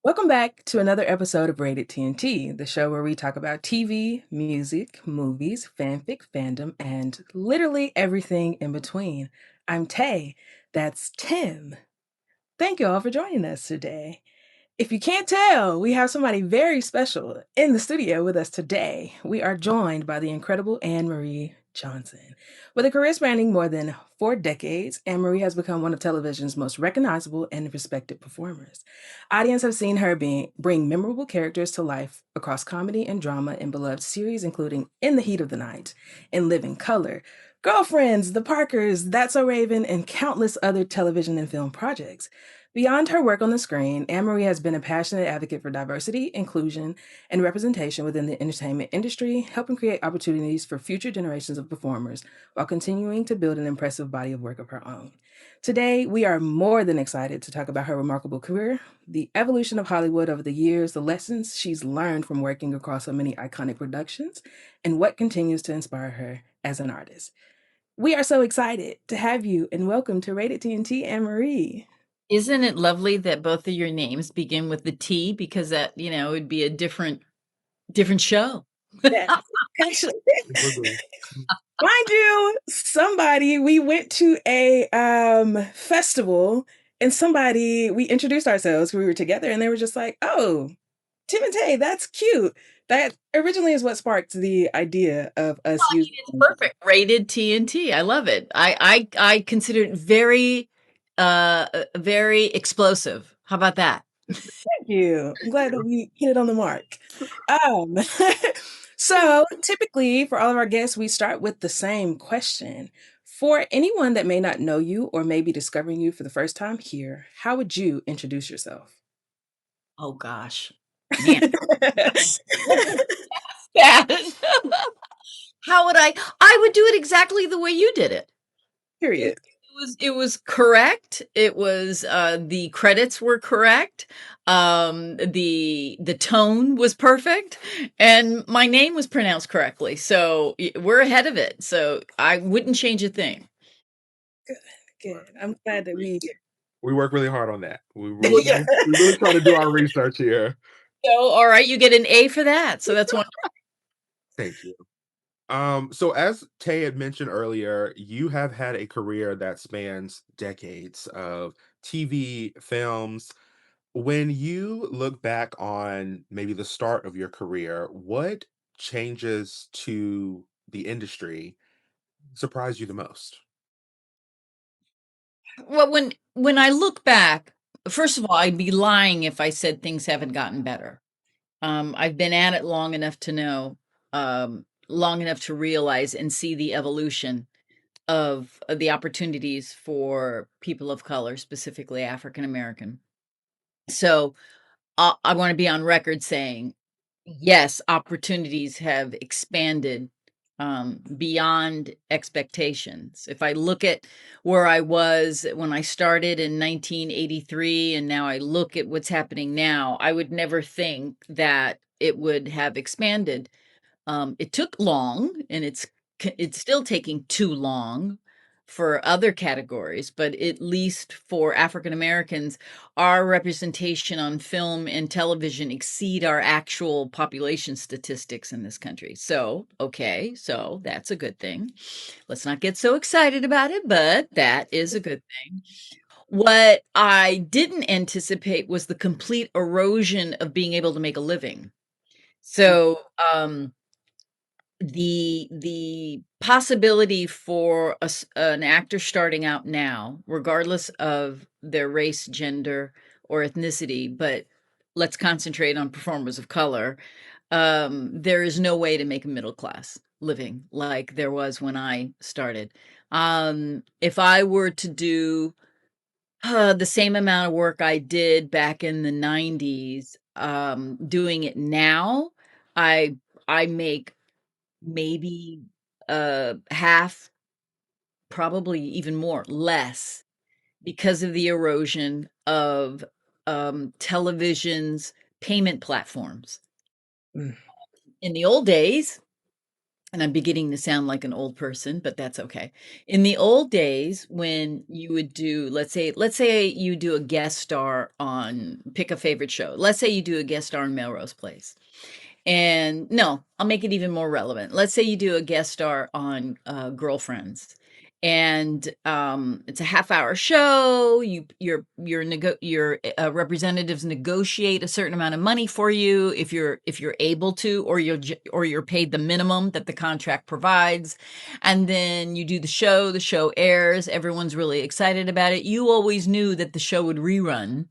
Welcome back to another episode of Rated T&T, the show where we talk about TV, music, movies, fanfic, fandom, and literally everything in between. I'm Tay. That's Tim. Thank you all for joining us today. If you can't tell, we have somebody very special in the studio with us today. We are joined by the incredible Anne Marie Johnson. With a career spanning more than 4 decades, Anne Marie has become one of television's most recognizable and respected performers. Audience have seen her bring memorable characters to life across comedy and drama in beloved series, including In the Heat of the Night, In Living Color, Girlfriends, The Parkers, That's So Raven, and countless other television and film projects. Beyond her work on the screen, Anne Marie has been a passionate advocate for diversity, inclusion, and representation within the entertainment industry, helping create opportunities for future generations of performers while continuing to build an impressive body of work of her own. Today, we are more than excited to talk about her remarkable career, the evolution of Hollywood over the years, the lessons she's learned from working across so many iconic productions, and what continues to inspire her as an artist. We are so excited to have you and welcome to Rated T&T, Anne Marie. Isn't it lovely that both of your names begin with the T because that, would be a different show. Yes, actually, mind you, we went to a festival and we introduced ourselves. We were together and they were just like, "Oh, Tim and Tay, that's cute." That originally is what sparked the idea of Well, us I using. mean, it's perfect. Rated TNT. I love it. I consider it very explosive. How about that? Thank you. I'm glad that we hit it on the mark. Um, so typically for all of our guests, we start with the same question. For anyone that may not know you or may be discovering you for the first time here, how would you introduce yourself? Oh gosh, man, that. How would I? I would do it exactly the way you did it. It Period. it was correct. It was, the credits were correct. The tone was perfect, and my name was pronounced correctly, so we're ahead of it, so I wouldn't change a thing. Good, good. I'm glad that we. We work really hard on that. We Well, really we really try to do our research here. so, all right, you get an A for that, so that's one. Thank you. So as Tay had mentioned earlier, you have had a career that spans decades of TV, films. When you look back on maybe the start of your career, what changes to the industry surprised you the most? Well, when I look back, first of all, I'd be lying if I said things haven't gotten better. I've been at it long enough to realize and see the evolution of the opportunities for people of color, specifically African American. So I want to be on record saying, yes, opportunities have expanded beyond expectations. If I look at where I was when I started in 1983, and now I look at what's happening now, I would never think that it would have expanded. It took long, and it's still taking too long for other categories, but at least for African Americans, our representation on film and television exceed our actual population statistics in this country. So, okay, so that's a good thing. Let's not get so excited about it, but that is a good thing. What I didn't anticipate was the complete erosion of being able to make a living. So, the possibility for an actor starting out now, regardless of their race, gender, or ethnicity, but let's concentrate on performers of color. There is no way to make a middle class living like there was when I started. If I were to do the same amount of work I did back in the 90s, doing it now, I I make maybe, half, probably even more, less, because of the erosion of, television's payment platforms. Mm. In the old days, and I'm beginning to sound like an old person, but that's okay. In the old days, when you would do, let's say you do a guest star on, pick a favorite show. Let's say you do a guest star on Melrose Place. And no, I'll make it even more relevant. Let's say you do a guest star on Girlfriends, and it's a half-hour show. Your representatives negotiate a certain amount of money for you if you're able to, or you're paid the minimum that the contract provides, and then you do the show. The show airs. Everyone's really excited about it. You always knew that the show would rerun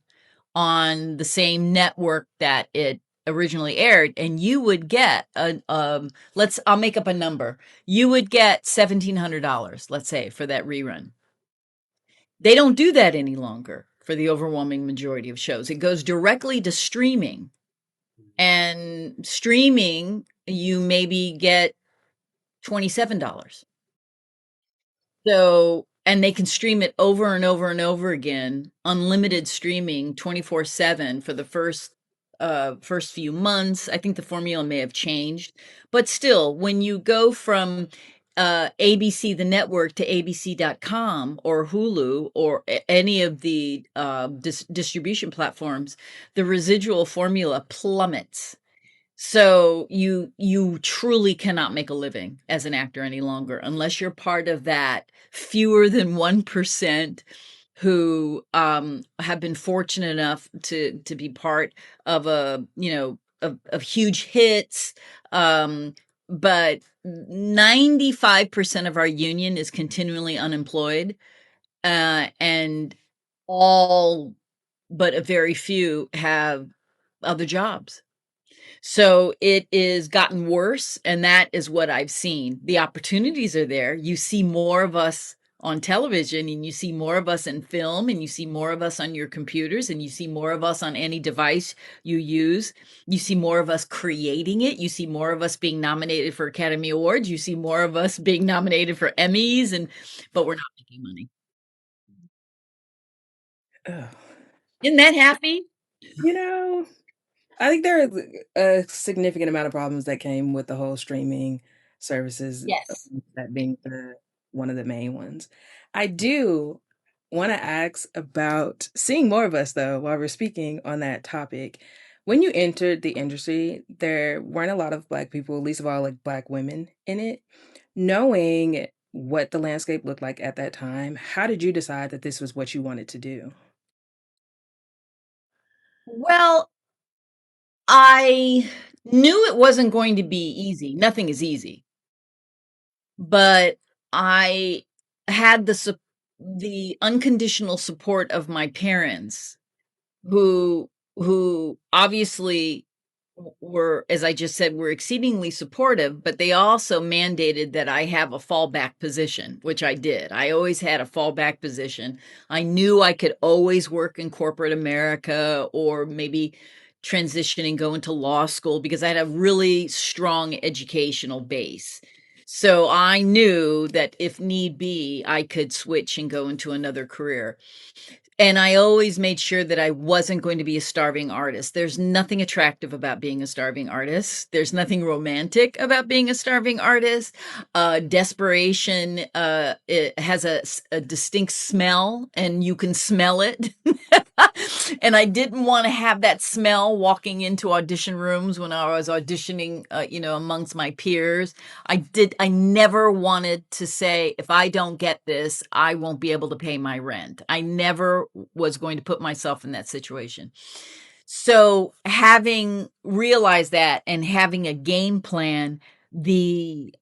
on the same network that it originally aired, and you would get I'll make up a number. You would get $1,700, let's say, for that rerun. They don't do that any longer for the overwhelming majority of shows. It goes directly to streaming. And streaming, you maybe get $27. So, and they can stream it over and over and over again, unlimited streaming 24/7 for the first few months. I think the formula may have changed, but still, when you go from ABC the network to abc.com or Hulu or any of the distribution platforms, the residual formula plummets. So you truly cannot make a living as an actor any longer unless you're part of that fewer than 1% who have been fortunate enough to be part of of huge hits. But 95% of our union is continually unemployed, and all but a very few have other jobs. So it is gotten worse, and that is what I've seen. The opportunities are there. You see more of us on television, and you see more of us in film, and you see more of us on your computers, and you see more of us on any device you use. You see more of us creating it. You see more of us being nominated for Academy Awards. You see more of us being nominated for Emmys, but we're not making money. Ugh. Isn't that happy? You know, I think there are a significant amount of problems that came with the whole streaming services, Yes. that being one of the main ones. I do want to ask about seeing more of us, though, while we're speaking on that topic. When you entered the industry, there weren't a lot of Black people, least of all, like Black women in it. Knowing what the landscape looked like at that time, how did you decide that this was what you wanted to do? Well, I knew it wasn't going to be easy. Nothing is easy. But I had the unconditional support of my parents, who obviously were, as I just said, were exceedingly supportive, but they also mandated that I have a fallback position, which I did. I always had a fallback position. I knew I could always work in corporate America, or maybe transition and go into law school, because I had a really strong educational base. So I knew that if need be, I could switch and go into another career. And I always made sure that I wasn't going to be a starving artist. There's nothing attractive about being a starving artist. There's nothing romantic about being a starving artist. Desperation, it has a distinct smell, and you can smell it. And I didn't want to have that smell walking into audition rooms when I was auditioning, amongst my peers. I never wanted to say, if I don't get this, I won't be able to pay my rent. I never was going to put myself in that situation. So, having realized that and having a game plan, the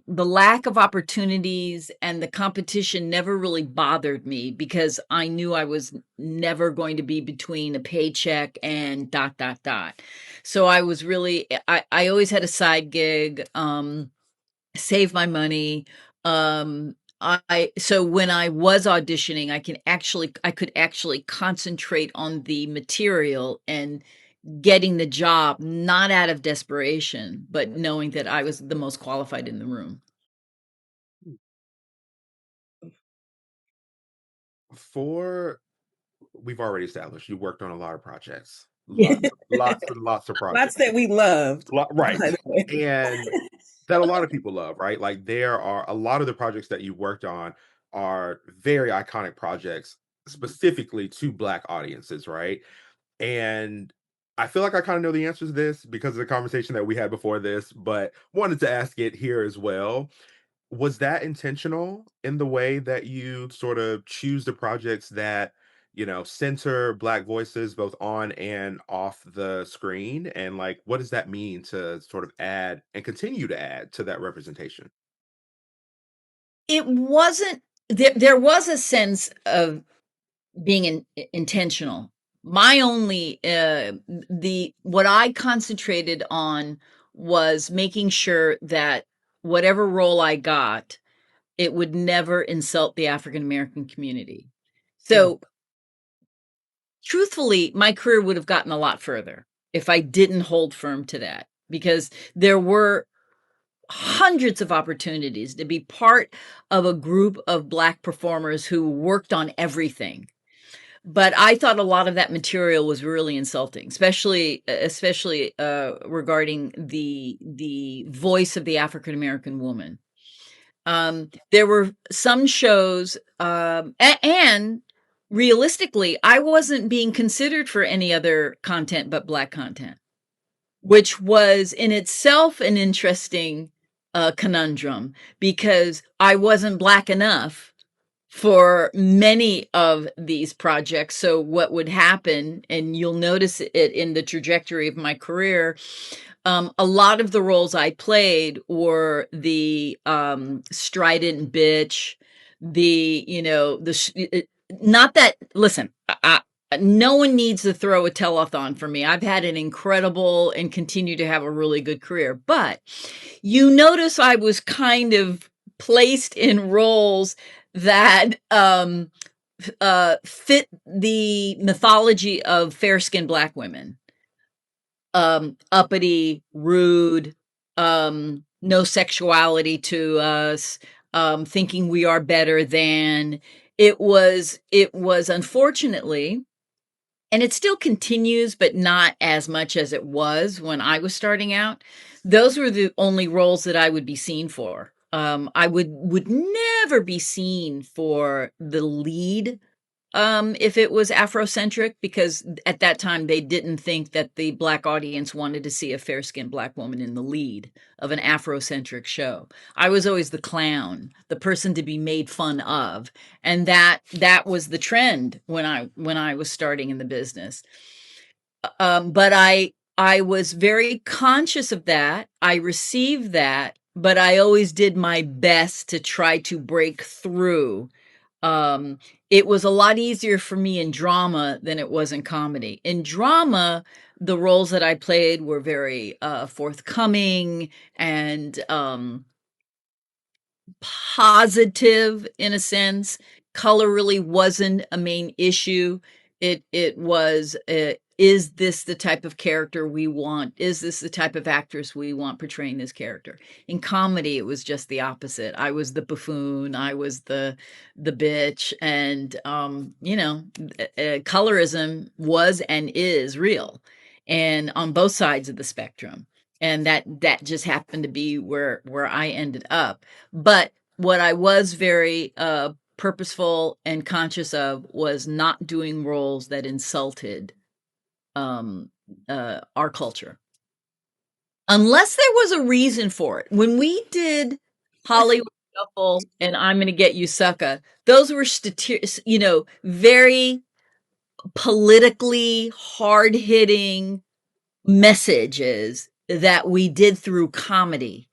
lack of opportunities and the competition never really bothered me, because I knew I was never going to be between a paycheck and dot dot dot. So I was really, I always had a side gig, save my money. I So when I was auditioning, I could actually concentrate on the material and getting the job, not out of desperation, but knowing that I was the most qualified in the room. For we've already established you worked on a lot of projects. Yeah. Lots and lots of Lots projects. that we loved, Right. by the way. And that a lot of people love, right? Like there are a lot of the projects that you worked on are very iconic projects specifically to black audiences, right? And I feel like I kind of know the answer to this because of the conversation that we had before this, but wanted to ask it here as well. Was that intentional in the way that you sort of choose the projects that, center Black voices both on and off the screen? And like, what does that mean to sort of add and continue to add to that representation? It wasn't there was a sense of being intentional. My only the what I concentrated on was making sure that whatever role I got, it would never insult the African American community. Mm, So, truthfully, my career would have gotten a lot further if I didn't hold firm to that, because there were hundreds of opportunities to be part of a group of Black performers who worked on everything. But I thought a lot of that material was really insulting, especially regarding the voice of the African American woman. There were some shows, and realistically, I wasn't being considered for any other content but Black content, which was in itself an interesting conundrum because I wasn't Black enough for many of these projects. So what would happen, and you'll notice it in the trajectory of my career, a lot of the roles I played were the strident bitch, the you know the not that listen. No one needs to throw a telethon for me. I've had an incredible and continue to have a really good career. But you notice I was kind of placed in roles that fit the mythology of fair-skinned Black women, uppity, rude, no sexuality to us, thinking we are better than. It was unfortunately, and it still continues, but not as much as it was when I was starting out. Those were the only roles that I would be seen for. I would never be seen for the lead if it was Afrocentric, because at that time they didn't think that the Black audience wanted to see a fair-skinned Black woman in the lead of an Afrocentric show. I was always the clown, the person to be made fun of, and that was the trend when I was starting in the business. But I was very conscious of that. I received that, but I always did my best to try to break through. um, it was a lot easier for me in drama than it was in comedy. In drama, the roles that I played were very forthcoming and positive in a sense. Color really wasn't a main issue. It was, is this the type of character we want? Is this the type of actress we want portraying this character? In comedy, it was just the opposite. I was the buffoon. I was the bitch, and colorism was and is real, and on both sides of the spectrum. And that just happened to be where I ended up. But what I was very purposeful and conscious of was not doing roles that insulted um, our culture, unless there was a reason for it. When we did Hollywood Shuffle and I'm Gonna Get You Sucker, those were very politically hard hitting messages that we did through comedy,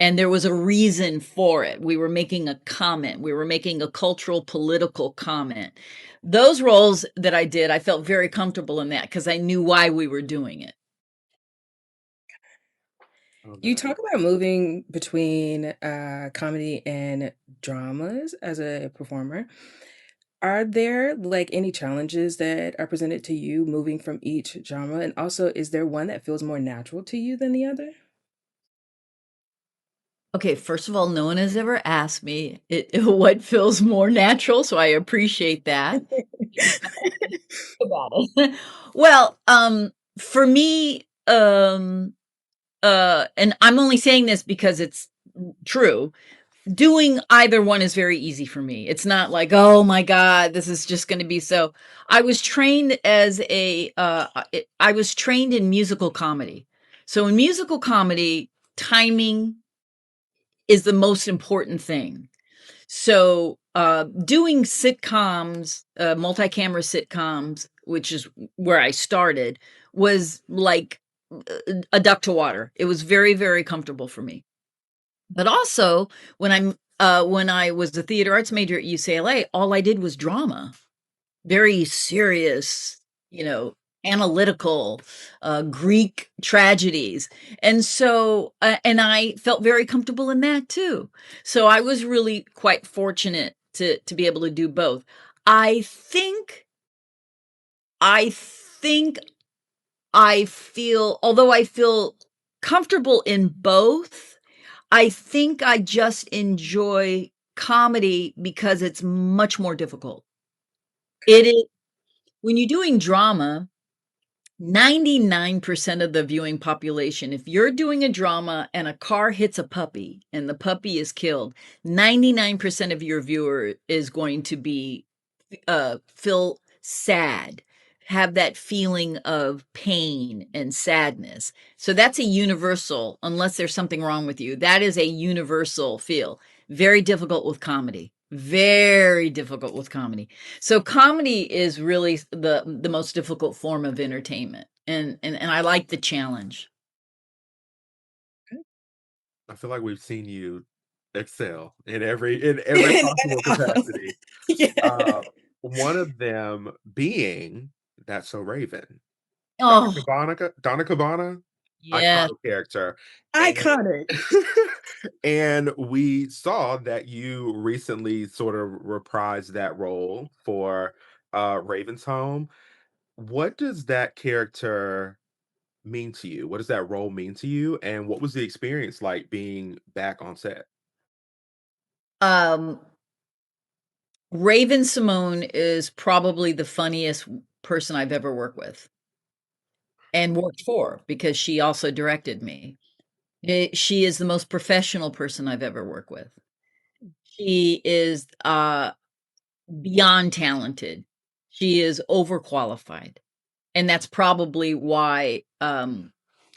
and there was a reason for it. We were making a comment. We were making a cultural, political comment. Those roles that I did, I felt very comfortable in that because I knew why we were doing it. You okay. talk about moving between comedy and dramas as a performer. Are there like any challenges that are presented to you moving from each genre? And also, is there one that feels more natural to you than the other? Okay, first of all, no one has ever asked me what feels more natural, so I appreciate that. About it. Well, for me, and I'm only saying this because it's true, doing either one is very easy for me. It's not like, oh my God, this is just going to be so. I was trained as I was trained in musical comedy. So in musical comedy, timing is the most important thing. So doing sitcoms, multi-camera sitcoms, which is where I started, was like a duck to water. It was very, very comfortable for me. But also, when I was a theater arts major at UCLA, all I did was drama. Very serious, you know, analytical, Greek tragedies. And so, and I felt very comfortable in that too. So I was really quite fortunate to be able to do both. I think I think I feel, although I feel comfortable in both, I think I just enjoy comedy because it's much more difficult. It is when you're doing drama, 99% of the viewing population, if you're doing a drama and a car hits a puppy and the puppy is killed, 99% of your viewer is going to be feel sad, have that feeling of pain and sadness. So that's a universal, unless there's something wrong with you. That is a universal feel. Very difficult with comedy. Very difficult with comedy. So comedy is really the most difficult form of entertainment. And I like the challenge. I feel like we've seen you excel in every possible capacity. Yeah. Uh, one of them being That's So Raven. Oh, Donna Cabana, yeah. iconic character, and Iconic. and we saw that you recently sort of reprised that role for, Raven's Home. What does that character mean to you? What does that role mean to you, and what was the experience like being back on set? Um, Raven Simone is probably the funniest person I've ever worked with and worked for because she also directed me. She is the most professional person I've ever worked with. She is beyond talented. She is overqualified. And that's probably why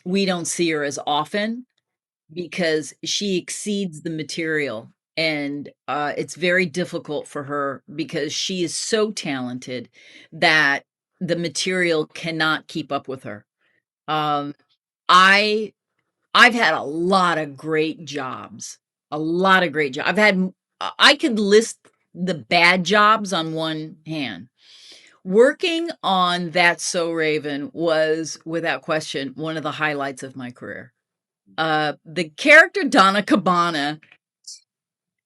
we don't see her as often because she exceeds the material. And it's very difficult for her because she is so talented that the material cannot keep up with her. Um, I I've had a lot of great jobs, a lot of great jobs. I could list the bad jobs on one hand. Working on That's So Raven was, without question, one of the highlights of my career. The character Donna Cabana,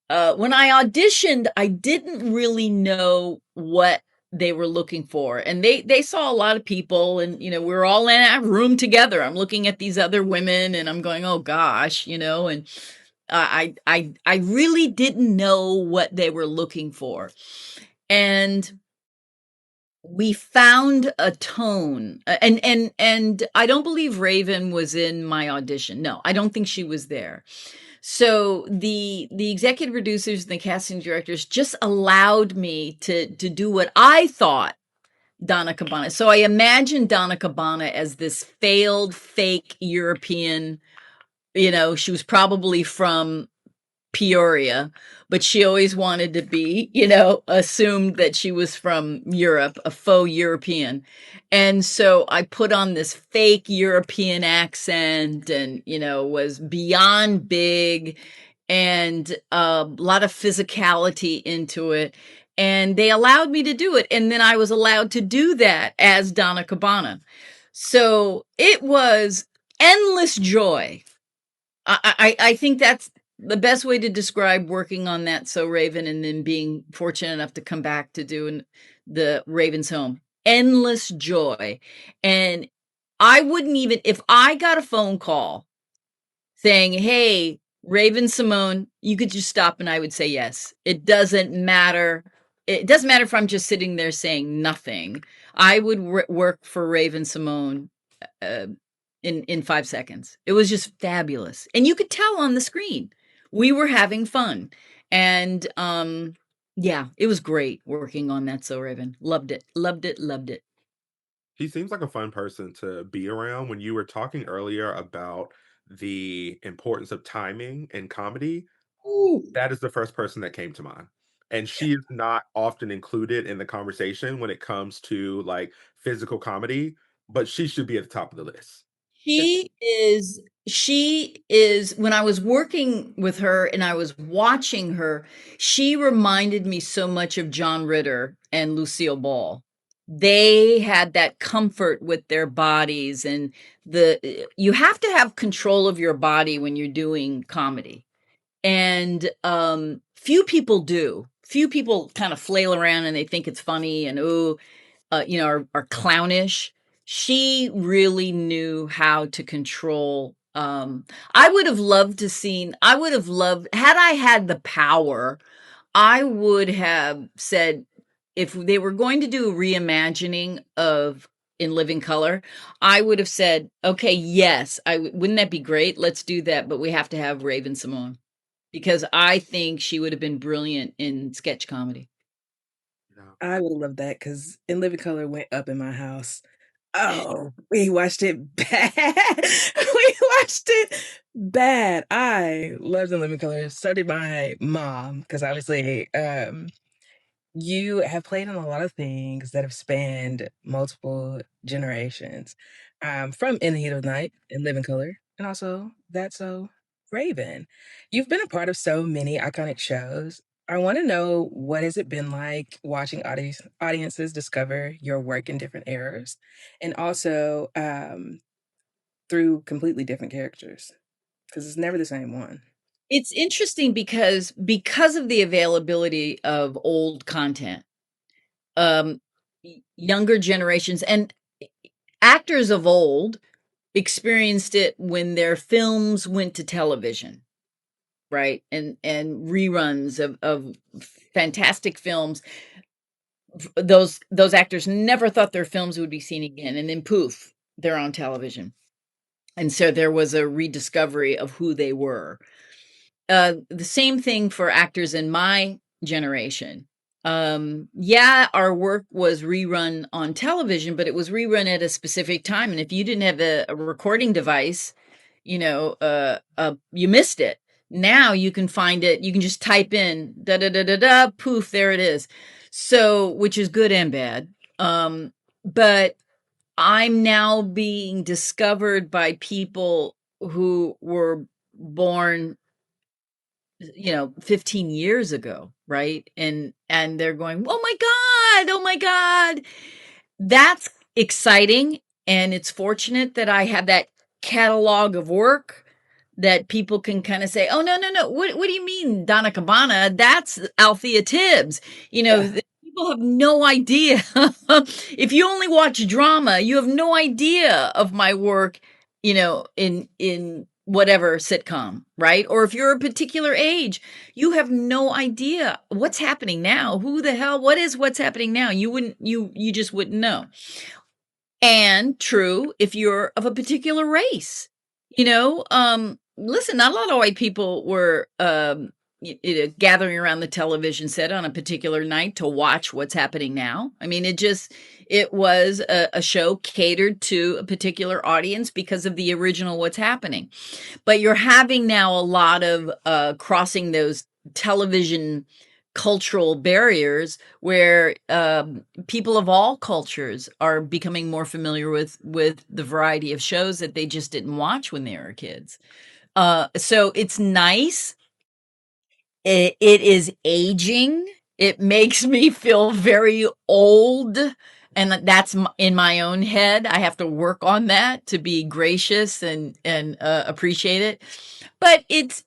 when I auditioned, I didn't really know what they were looking for. And they saw a lot of people and we're all in a room together. I'm looking at these other women and I'm going, "Oh gosh," and I really didn't know what they were looking for. And we found a tone and I don't believe Raven was in my audition. No, I don't think she was there. So the executive producers and the casting directors just allowed me to do what I thought Donna Cabana. So I imagined Donna Cabana as this failed fake European, she was probably from Peoria, but she always wanted to be, assumed that she was from Europe, a faux European. And so I put on this fake European accent and, was beyond big and a lot of physicality into it. And they allowed me to do it. And then I was allowed to do that as Donna Cabana. So it was endless joy. I think that's the best way to describe working on That So Raven and then being fortunate enough to come back to do the Raven's Home. Endless joy. And I wouldn't even, if I got a phone call saying, "Hey, Raven Simone, you could just stop," and I would say yes. It doesn't matter. It doesn't matter if I'm just sitting there saying nothing. I would work for Raven Simone uh, in 5 seconds. It was just fabulous, and you could tell on the screen. We were having fun, and, yeah, it was great working on That's So Raven. Loved it, loved it, loved it. He seems like a fun person to be around. When you were talking earlier about the importance of timing in comedy, Ooh. that is the first person that came to mind. And she is not often included in the conversation when it comes to, like, physical comedy, but she should be at the top of the list. She is when I was working with her and I was watching her, she reminded me so much of John Ritter and Lucille Ball. They had that comfort with their bodies, and you have to have control of your body when you're doing comedy. And, few people do. Few people kind of flail around and they think it's funny and, "Ooh," are clownish. She really knew how to control, I would have loved had I had the power, I would have said, if they were going to do a reimagining of In Living Color, I would have said, "Okay, yes, wouldn't that be great? Let's do that, but we have to have Raven Simone." Because I think she would have been brilliant in sketch comedy. Yeah. I would love that because In Living Color went up in my house. Oh, we watched it bad. We watched it bad. I loved In Living Color. So did my mom, because obviously, you have played in a lot of things that have spanned multiple generations, from In the Heat of the Night, In Living Color, and also That's So Raven. You've been a part of so many iconic shows. I want to know, what has it been like watching audiences discover your work in different eras, and also through completely different characters, because it's never the same one. It's interesting because of the availability of old content, younger generations and actors of old experienced it when their films went to television, right? And reruns of fantastic films. Those actors never thought their films would be seen again, and then poof, they're on television. And so there was a rediscovery of who they were. The same thing for actors in my generation. Yeah, our work was rerun on television, but it was rerun at a specific time. And if you didn't have a recording device, you missed it. Now you can find it. You can just type in da da da da da, poof, there it is. So, which is good and bad. But I'm now being discovered by people who were born 15 years ago, right? And they're going, "Oh my god, oh my god." That's exciting, and it's fortunate that I have that catalog of work that people can kinda say, "Oh, no, no, no. What do you mean Donna Cabana? That's Althea Tibbs." Yeah. People have no idea. If you only watch drama, you have no idea of my work, in whatever sitcom, right? Or if you're a particular age, you have no idea what's happening now. Who the hell what's happening now? You just wouldn't know. And true, if you're of a particular race, listen, not a lot of white people were gathering around the television set on a particular night to watch what's happening now. I mean, it was a show catered to a particular audience because of the original What's Happening. But you're having now a lot of crossing those television cultural barriers where people of all cultures are becoming more familiar with the variety of shows that they just didn't watch when they were kids. So it's nice. It is aging. It makes me feel very old, and that's in my own head. I have to work on that to be gracious and appreciate it. But it's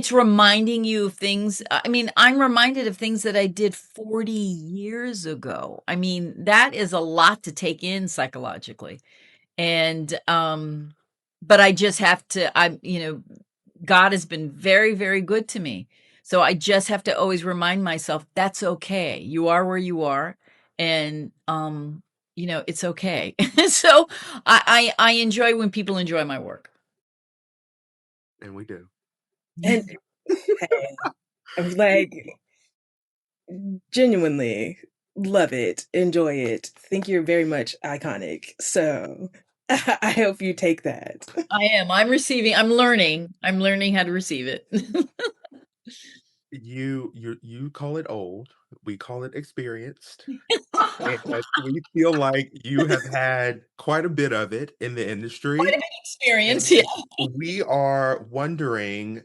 reminding you of things. I mean, I'm reminded of things that I did 40 years ago. I mean, that is a lot to take in psychologically. And but I just have to God has been very, very good to me. So I just have to always remind myself that's okay. You are where you are. And it's okay. So I enjoy when people enjoy my work. And we do. And hey, I'm like, genuinely love it, enjoy it, think you're very much iconic. So I hope you take that. I am. I'm learning how to receive it. You call it old, we call it experienced, and we feel like you have had quite a bit of it in the Quite industry, a bit experience, yeah. and we are wondering,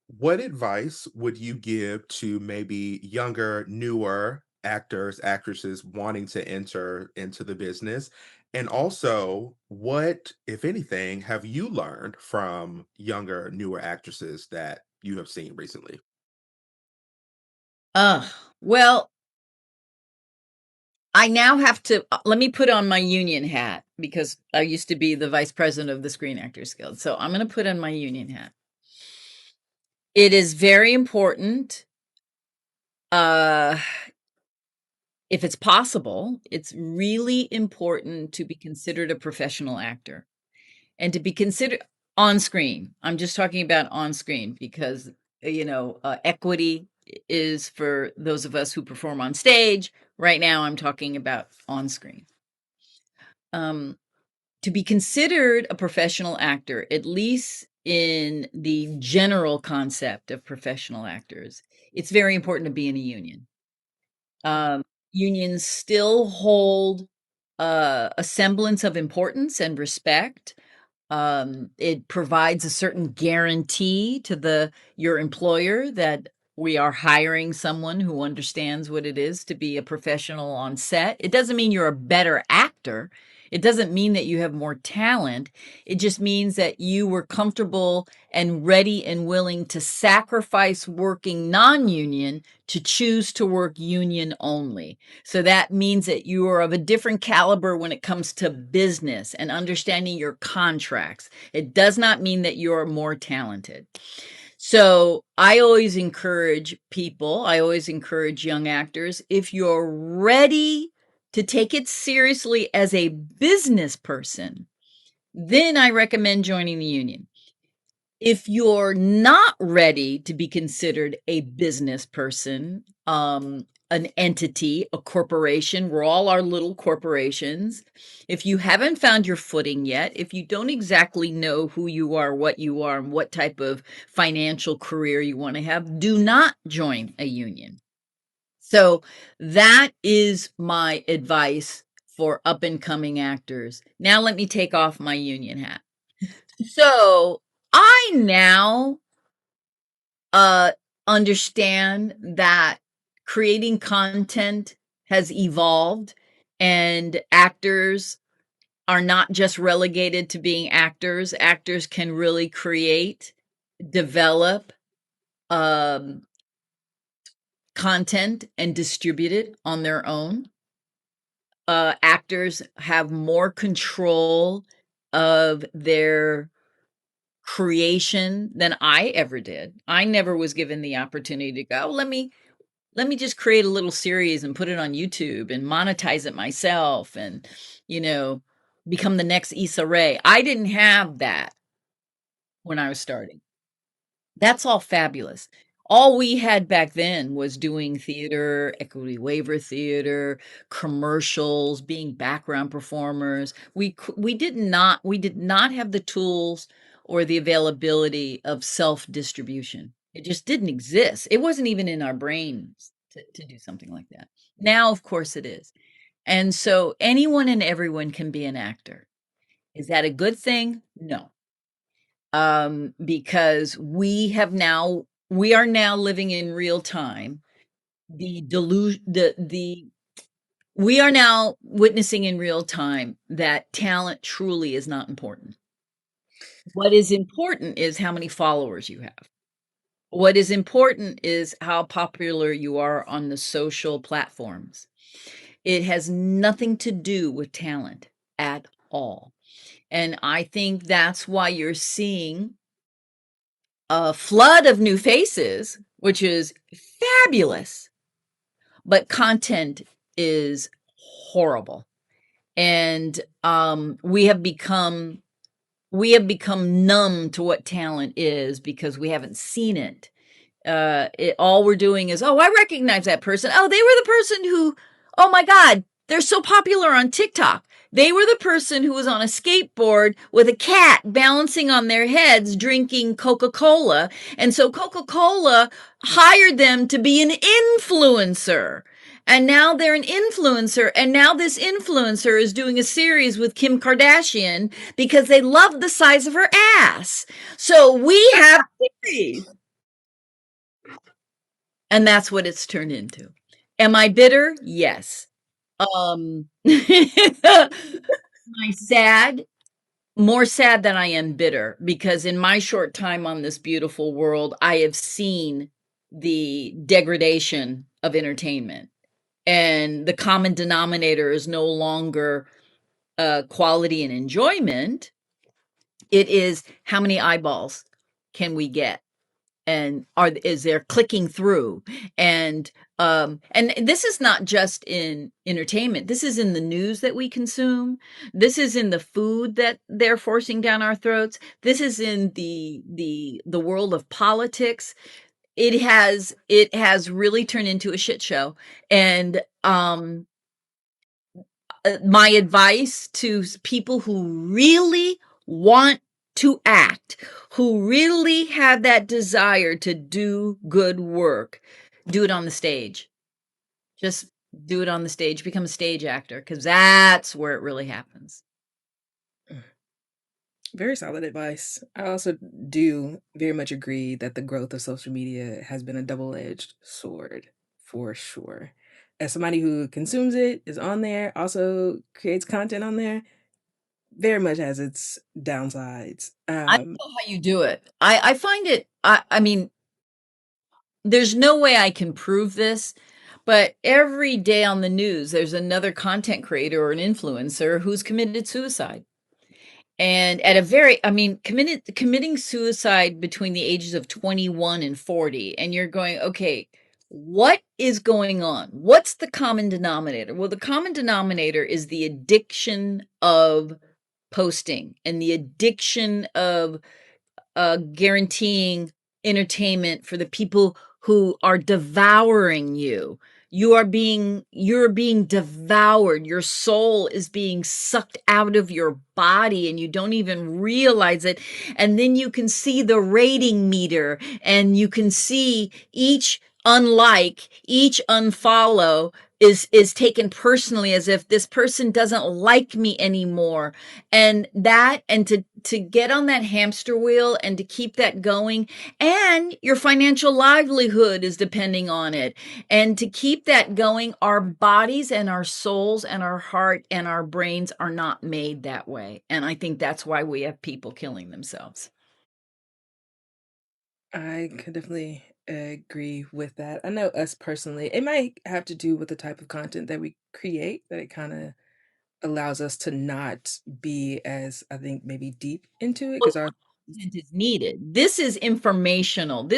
what advice would you give to maybe younger, newer actors, actresses wanting to enter into the business? And also, what, if anything, have you learned from younger, newer actresses that you have seen recently? Well, I now have to let me put on my union hat because I used to be the vice president of the Screen Actors Guild. So I'm going to put on my union hat. It is very important, uh, if it's possible, it's really important to be considered a professional actor and to be considered on screen. I'm just talking about on screen because, equity is for those of us who perform on stage. Right now, I'm talking about on screen. Um, to be considered a professional actor, at least in the general concept of professional actors, it's very important to be in a union. Um, Unions still hold a semblance of importance and respect. It provides a certain guarantee to your employer that we are hiring someone who understands what it is to be a professional on set. It doesn't mean you're a better actor. It doesn't mean that you have more talent. It just means that you were comfortable and ready and willing to sacrifice working non-union to choose to work union only. So that means that you are of a different caliber when it comes to business and understanding your contracts. It does not mean that you're more talented. So I always encourage people, I always encourage young actors, if you're ready to take it seriously as a business person, then I recommend joining the union. If you're not ready to be considered a business person, an entity, a corporation, we're all our little corporations. If you haven't found your footing yet, if you don't exactly know who you are, and what type of financial career you want to have, do not join a union. So that is my advice for up and coming actors. Now let me take off my union hat. So I now uh understand that creating content has evolved and actors are not just relegated to being actors. Actors can really create, develop um content and distribute it on their own. Actors have more control of their creation than I ever did. I never was given the opportunity to go, let me just create a little series and put it on YouTube and monetize it myself and, you know, become the next Issa Rae. I didn't have that when I was starting. That's all fabulous. All we had back then was doing theater, equity waiver theater, commercials, being background performers. We did not have the tools or the availability of self-distribution. It just didn't exist. It wasn't even in our brains to do something like that. Now, of course, it is. And so anyone and everyone can be an actor. Is that a good thing? No, because we are now living in real time the delusion the we are now witnessing in real time that talent truly is not important. What is important is how many followers you have. What is important is how popular you are on the social platforms. It has nothing to do with talent at all. And I think that's why you're seeing a flood of new faces, which is fabulous, but content is horrible. And we have become numb to what talent is because we haven't seen it. All we're doing is, oh, I recognize that person. Oh, they were the person who, oh my God, they're so popular on TikTok. They were the person who was on a skateboard with a cat balancing on their heads drinking Coca-Cola. And so Coca-Cola hired them to be an influencer. And now they're an influencer. And now this influencer is doing a series with Kim Kardashian because they love the size of her ass. So we have series. And that's what it's turned into. Am I bitter? Yes. Am I sad? More sad than I am bitter, because in my short time on this beautiful world, I have seen the degradation of entertainment. And the common denominator is no longer quality and enjoyment. It is how many eyeballs can we get? And is there clicking through? And this is not just in entertainment. This is in the news that we consume. This is in the food that they're forcing down our throats. This is in the world of politics. It has really turned into a shit show. And my advice to people who really want to act, who really have that desire to do good work, do it on the stage. Just do it on the stage, become a stage actor, because that's where it really happens. Very solid advice. I also do very much agree that the growth of social media has been a double-edged sword for sure. As somebody who consumes it, is on there, also creates content on there, very much has its downsides. I don't know how you do it. I find it, I mean, there's no way I can prove this, but every day on the news, there's another content creator or an influencer who's committed suicide. And at a very, I mean, committing suicide between the ages of 21 and 40. And you're going, okay, what is going on? What's the common denominator? Well, the common denominator is the addiction of posting and the addiction of guaranteeing entertainment for the people who are devouring you. You're being devoured. Your soul is being sucked out of your body and you don't even realize it. And then you can see the rating meter and you can see each unlike, each unfollow is taken personally, as if this person doesn't like me anymore. And to get on that hamster wheel and to keep that going, and your financial livelihood is depending on it. And to keep that going, our bodies and our souls and our heart and our brains are not made that way. And I think that's why we have people killing themselves. I could definitely agree with that. I know us personally, it might have to do with the type of content that we create, that it kind of allows us to not be as, I think, maybe deep into it because our Content is needed. This is informational.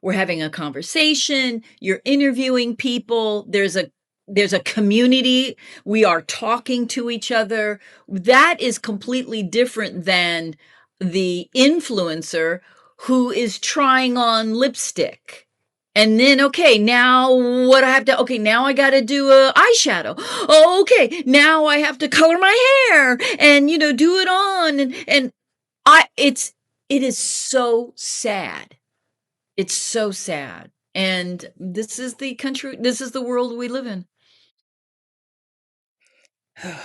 We're having a conversation, you're interviewing people, there's a community, we are talking to each other. That is completely different than the influencer who is trying on lipstick. And then, okay, now what I have to, okay, now I got to do a eyeshadow. Oh, okay, now I have to color my hair and, do it on. And it is so sad. It's so sad. And this is the country, this is the world we live in. Isn't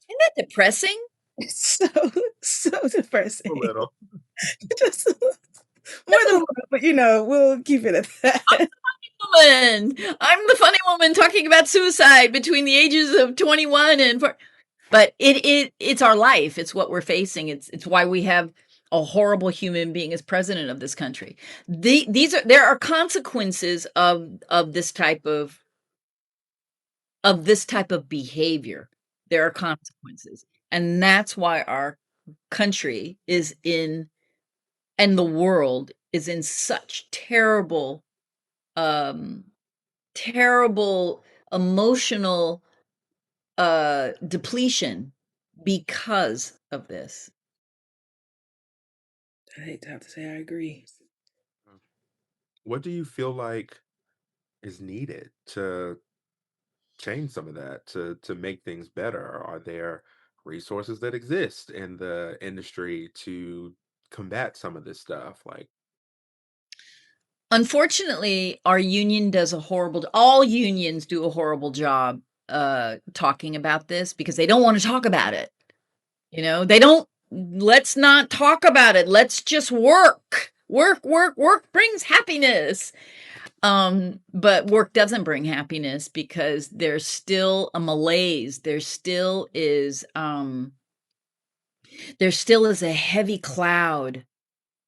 that depressing? it's so A depressing. little. Just more than a little, but we'll keep it at that. Woman, I'm the funny woman talking about suicide between the ages of 21 and 4. But it's our life. It's what we're facing. It's why we have a horrible human being as president of this country. There are consequences of this type of behavior. There are consequences. And that's why our country and the world is in such um terrible emotional depletion because of this. I hate to have to say I agree. What do you feel like is needed to change some of that, to make things better? Are there resources that exist in the industry to combat some of this stuff? Like, Unfortunately, our union does a horrible all unions do a horrible job talking about this because they don't want to talk about it. You know, they don't let's not talk about it. Let's just work. Work, work, work brings happiness. But work doesn't bring happiness because there's still a malaise. There still is a heavy cloud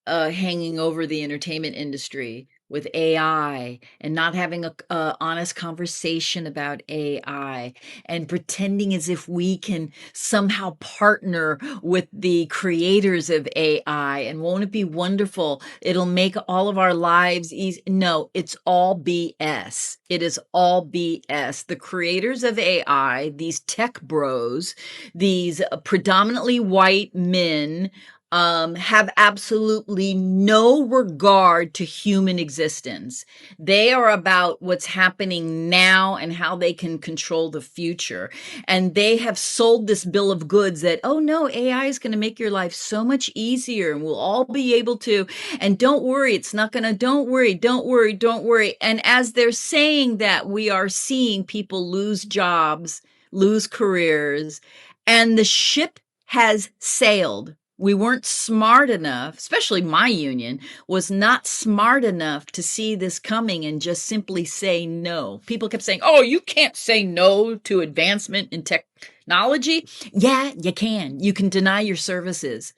hanging over the entertainment industry with AI and not having a honest conversation about AI and pretending as if we can somehow partner with the creators of AI. And won't it be wonderful? It'll make all of our lives easy. No, it's all BS. It is all BS. The creators of AI, these tech bros, these predominantly white men, have absolutely no regard to human existence. They are about what's happening now and how they can control the future. And they have sold this bill of goods that, oh no, AI is going to make your life so much easier and we'll all be able to. And don't worry, it's not going to, don't worry, don't worry, don't worry. And as they're saying that, we are seeing people lose jobs, lose careers, and the ship has sailed. We weren't smart enough, especially my union was not smart enough to see this coming and just simply say no. People kept saying, oh, you can't say no to advancement in technology. Yeah, you can. You can deny your services.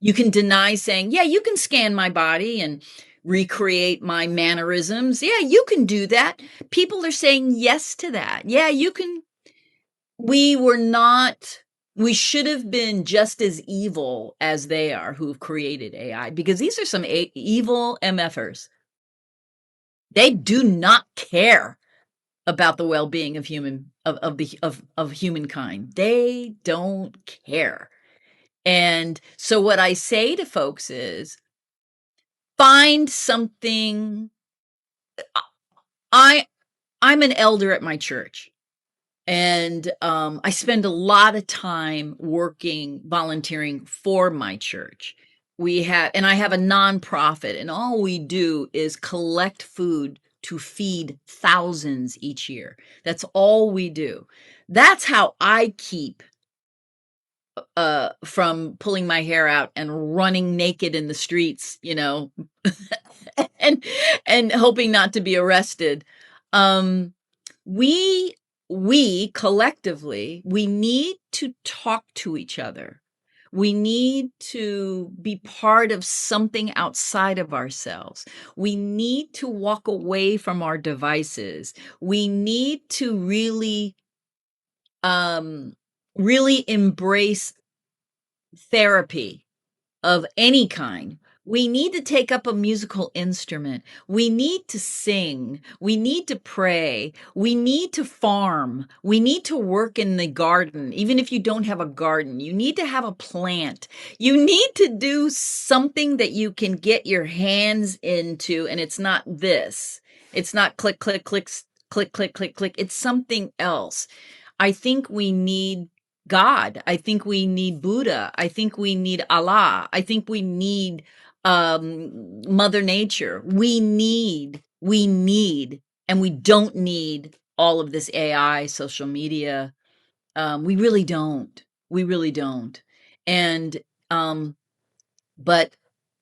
You can deny saying, yeah, you can scan my body and recreate my mannerisms. Yeah, you can do that. People are saying yes to that. Yeah, you can. We were not, we should have been just as evil as they are who've created AI because these are some evil MFers. They do not care about the well-being of humankind. They don't care. And so what I say to folks is find something. I I'm an elder at my church. And I spend a lot of time working, volunteering for my church. And I have a nonprofit, and all we do is collect food to feed thousands each year. That's all we do. That's how I keep from pulling my hair out and running naked in the streets, and hoping not to be arrested. Um, we we collectively, we need to talk to each other. We need to be part of something outside of ourselves. We need to walk away from our devices. We need to um really embrace therapy of any kind. We need to take up a musical instrument. We need to sing. We need to pray. We need to farm. We need to work in the garden. Even if you don't have a garden, you need to have a plant. You need to do something that you can get your hands into. And it's not this. It's not click, click, click, click, click, click, click. It's something else. I think we need God. I think we need Buddha. I think we need Allah. I think we need Mother Nature. And we don't need all of this AI, social media. We really don't. We really don't. And but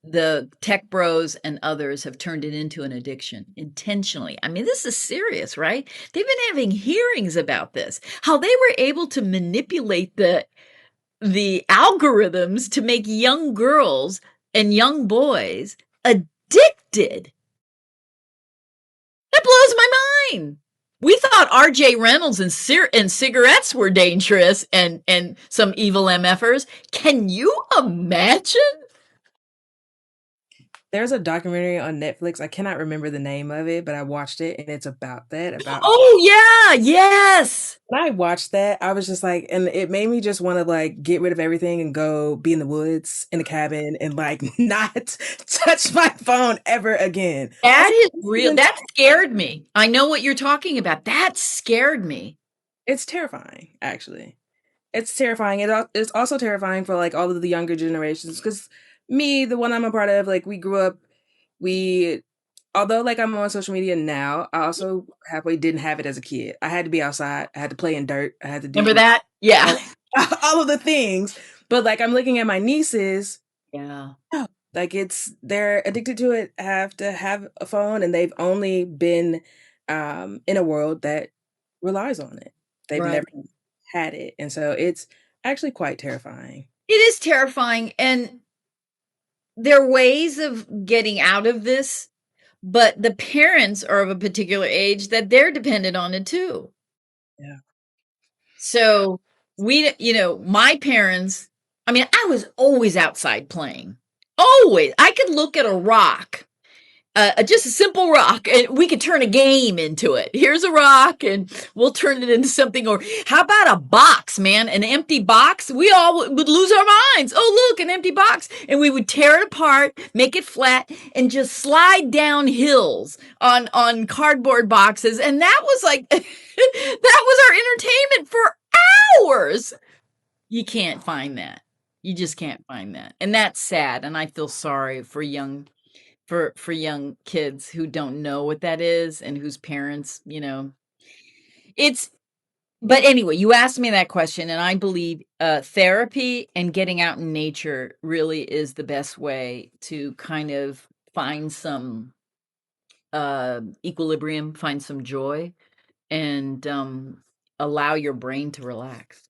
the tech bros and others have turned it into an addiction intentionally. I mean, this is serious, right? They've been having hearings about this, how they were able to manipulate the algorithms to make young girls and young boys addicted. That blows my mind. We thought R.J. Reynolds and cigarettes were dangerous and some evil MFers. Can you imagine? There's a documentary on Netflix. I cannot remember the name of it, but I watched it and it's about that. About Oh yeah, yes. when I watched that, I was just like, and it made me just want to like get rid of everything and go be in the woods in the cabin and like not touch my phone ever again. That Also, is this real. season, That scared me. I know what you're talking about. That scared me. it's terrifying, actually. It's terrifying. It's also terrifying for like all of the younger generations because me, the one I'm a part of, like we grew up, we, although like I'm on social media now, I also halfway didn't have it as a kid. I had to be outside. I had to play in dirt. I had to Remember do that? Yeah. all, all of the things. But like I'm looking at my nieces, Yeah. oh, like they're addicted to it, have to have a phone, and they've only been in a world that relies on it. They've Right. never had it. And so it's actually quite terrifying. It is terrifying. And there are ways of getting out of this, but the parents are of a particular age that they're dependent on it too. Yeah. So my parents, I mean, I was always outside playing. Always. I could look at a rock, just a simple rock, and we could turn a game into it. Here's a rock, and we'll turn it into something. Or how about a box, man? An empty box? We all would lose our minds. Oh, look, an empty box. And we would tear it apart, make it flat, and just slide down hills on cardboard boxes. And that was like, that was our entertainment for hours. You can't find that. You just can't find that. And that's sad. And I feel sorry for young kids who don't know what that is and whose parents, it's but anyway, you asked me that question, and I believe therapy and getting out in nature really is the best way to kind of find some equilibrium, find some joy, and allow your brain to relax.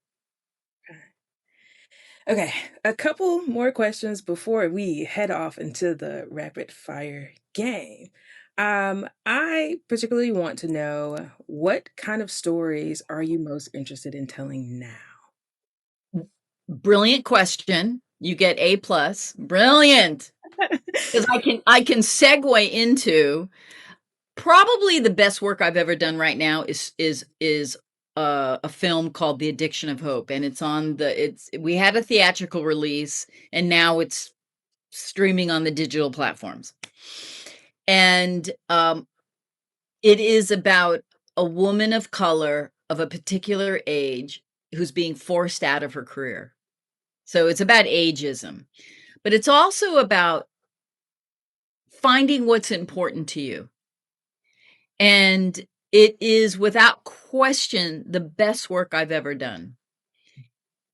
Okay, a couple more questions before we head off into the rapid fire game. I particularly want to know what kind of stories are you most interested in telling now? Brilliant question. You get A plus. Brilliant. Because I can segue into probably the best work I've ever done right now is a film called The Addiction of Hope, and we had a theatrical release, and now it's streaming on the digital platforms. And it is about a woman of color of a particular age who's being forced out of her career. So it's about ageism, but it's also about finding what's important to you. And it is without question the best work I've ever done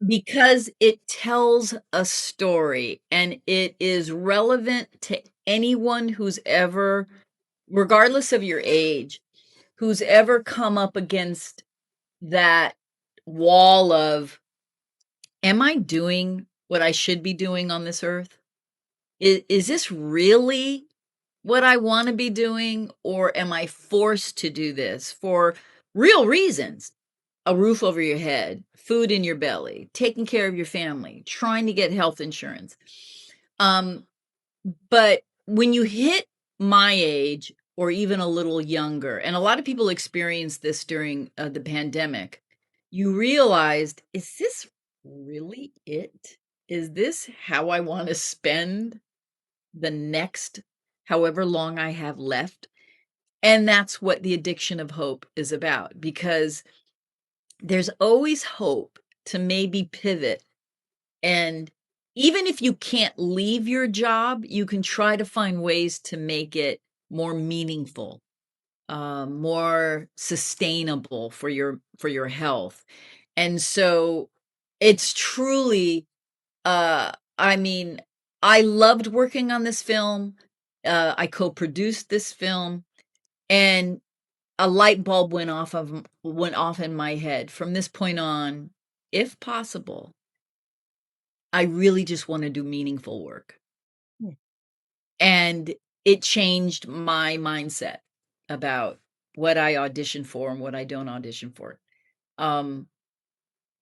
because it tells a story and it is relevant to anyone who's ever, regardless of your age, who's ever come up against that wall of, am I doing what I should be doing on this earth? Is this really what I want to be doing, or am I forced to do this for real reasons? A roof over your head, food in your belly, taking care of your family, trying to get health insurance. Um, but when you hit my age or even a little younger, and a lot of people experienced this during the pandemic, you realized, is this really it? Is this how I want to spend the next however long I have left? And that's what The Addiction of Hope is about, because there's always hope to maybe pivot. And even if you can't leave your job, you can try to find ways to make it more meaningful, more sustainable for your health. And so it's truly, I mean, I loved working on this film. I co-produced this film, and a light bulb went off in my head. From this point on, if possible, I really just want to do meaningful work. Hmm. And it changed my mindset about what I audition for and what I don't audition for. Um,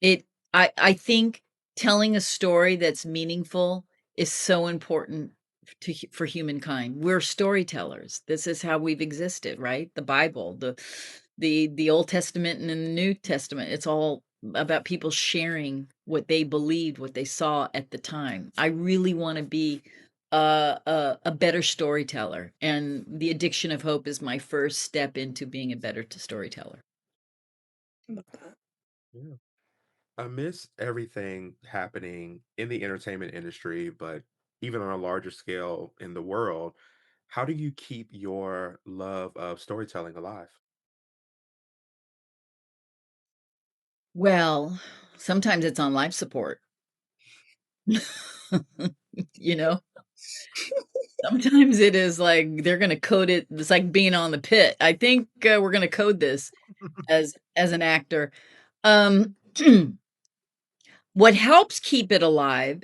it I think telling a story that's meaningful is so important for humankind. We're storytellers. This is how we've existed, right? The Bible, the Old Testament and the New Testament. It's all about people sharing what they believed, what they saw at the time. I really want to be a better storyteller, and the addiction of hope is my first step into being a better storyteller. Yeah. Amidst everything happening in the entertainment industry, but even on a larger scale in the world, how do you keep your love of storytelling alive? Well, sometimes it's on life support. You know, sometimes it is like they're gonna code it. It's like being on the pit. I think we're gonna code this as an actor. Um, what helps keep it alive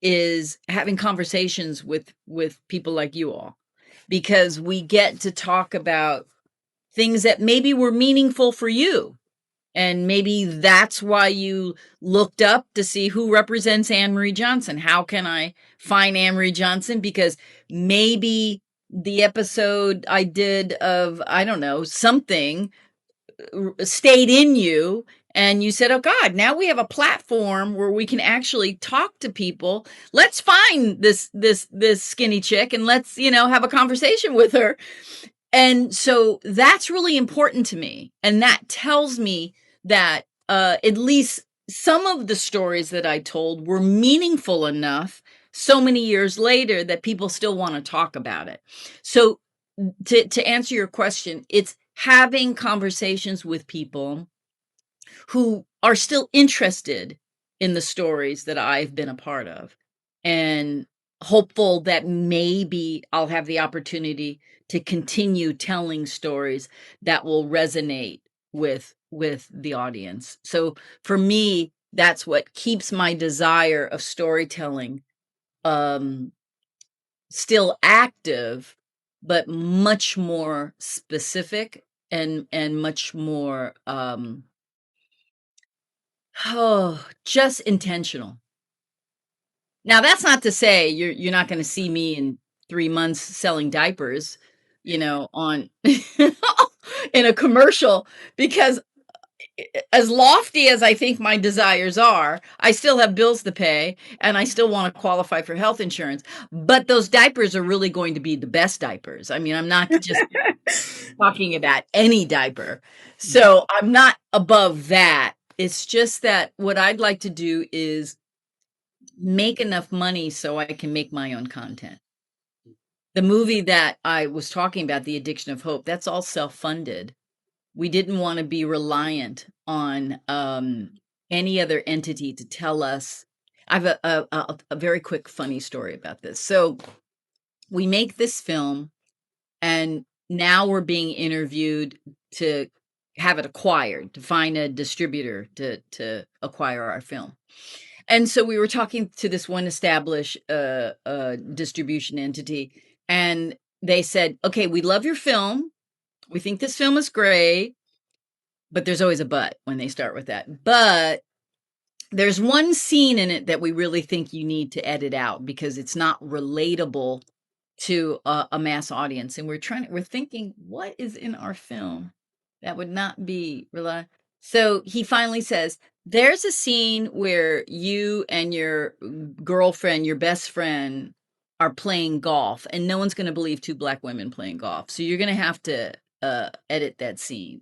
is having conversations with people like you all, because we get to talk about things that maybe were meaningful for you. And maybe that's why you looked up to see who represents Anne Marie Johnson. How can I find Anne Marie Johnson? Because maybe the episode I did of, I don't know, something stayed in you, and you said, oh God, now we have a platform where we can actually talk to people. Let's find this skinny chick, and let's, have a conversation with her. And so that's really important to me. And that tells me that at least some of the stories that I told were meaningful enough so many years later that people still want to talk about it. So to answer your question, it's having conversations with people who are still interested in the stories that I've been a part of, and hopeful that maybe I'll have the opportunity to continue telling stories that will resonate with the audience. So for me, that's what keeps my desire of storytelling um still active, but much more specific and much more just intentional. Now, that's not to say you're not gonna see me in 3 months selling diapers, on in a commercial, because as lofty as I think my desires are, I still have bills to pay, and I still wanna qualify for health insurance, but those diapers are really going to be the best diapers. I mean, I'm not just talking about any diaper. So, I'm not above that. It's just that what I'd like to do is make enough money so I can make my own content. The movie that I was talking about, The Addiction of Hope, that's all self-funded. We didn't want to be reliant on any other entity to tell us. I have a very quick funny story about this. So we make this film, and now we're being interviewed to have it acquired, to find a distributor to acquire our film. And so we were talking to this one established distribution entity, and they said, okay, we love your film. We think this film is great, but there's always a but when they start with that. But there's one scene in it that we really think you need to edit out because it's not relatable to a mass audience. And we're thinking, what is in our film that would not be reliable? So he finally says, there's a scene where you and your girlfriend, your best friend, are playing golf, and no one's going to believe two black women playing golf. So you're going to have to edit that scene.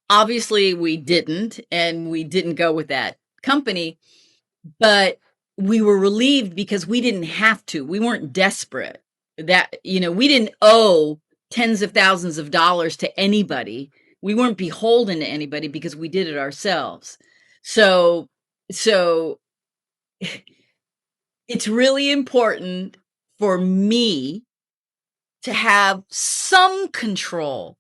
Obviously, we didn't, and we didn't go with that company, but we were relieved because we didn't have to. We weren't desperate. We didn't owe tens of thousands of dollars to anybody. We weren't beholden to anybody because we did it ourselves. So it's really important for me to have some control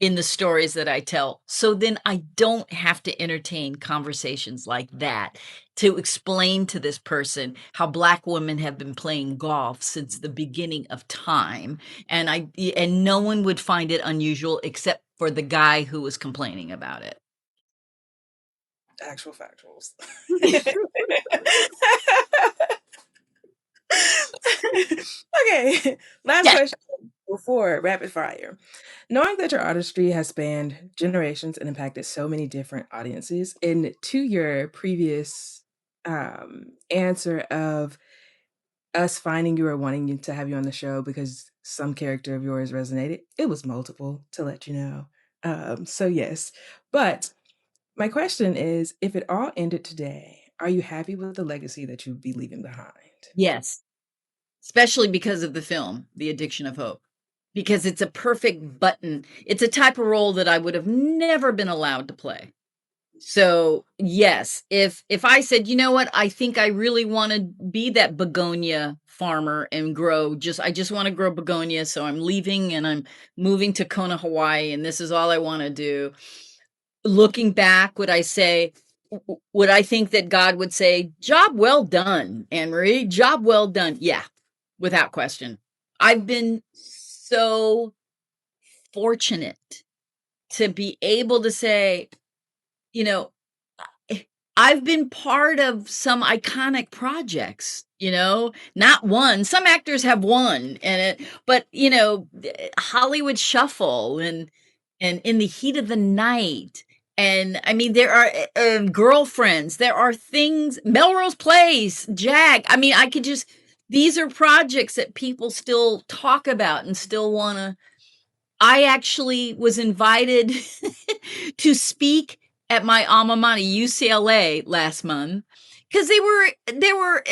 in the stories that I tell. So then I don't have to entertain conversations like that to explain to this person how black women have been playing golf since the beginning of time. And no one would find it unusual except for the guy who was complaining about it. Actual factuals. Okay, last Yes. question before rapid fire. Knowing that your artistry has spanned generations and impacted so many different audiences, and to your previous answer of us finding you or wanting you to have you on the show because some character of yours resonated, it was multiple to let you know. So yes, but my question is, if it all ended today, are you happy with the legacy that you'd be leaving behind? Yes. Especially because of the film, The Addiction of Hope, because it's a perfect button. It's a type of role that I would have never been allowed to play. So yes, if I said, you know what, I think I really want to be that begonia farmer and I just want to grow begonia, so I'm leaving and I'm moving to Kona, Hawaii, and this is all I want to do. Looking back, would I think that God would say, job well done, Anne Marie, job well done? Yeah, without question. I've been so fortunate to be able to say, you know, I've been part of some iconic projects, not one. Some actors have won but Hollywood Shuffle and In the Heat of the Night. And I mean, there are Girlfriends. There are things, Melrose Place, Jag. I mean, these are projects that people still talk about and still want to. I actually was invited to speak at my alma mater, UCLA, last month because they were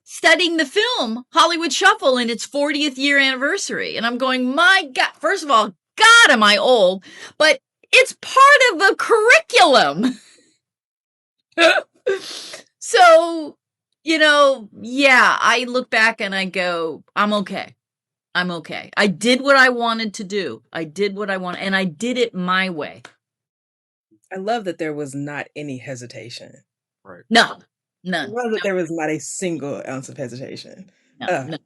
studying the film Hollywood Shuffle in its 40th year anniversary, and I'm going, my God! First of all, God, am I old? But it's part of the curriculum. So, yeah, I look back and I go, I'm okay. I'm okay. I did what I wanted to do. I did what I want, and I did it my way. I love that there was not any hesitation. Right. No, I none, love that there was not a single ounce of hesitation. no, Uh, no.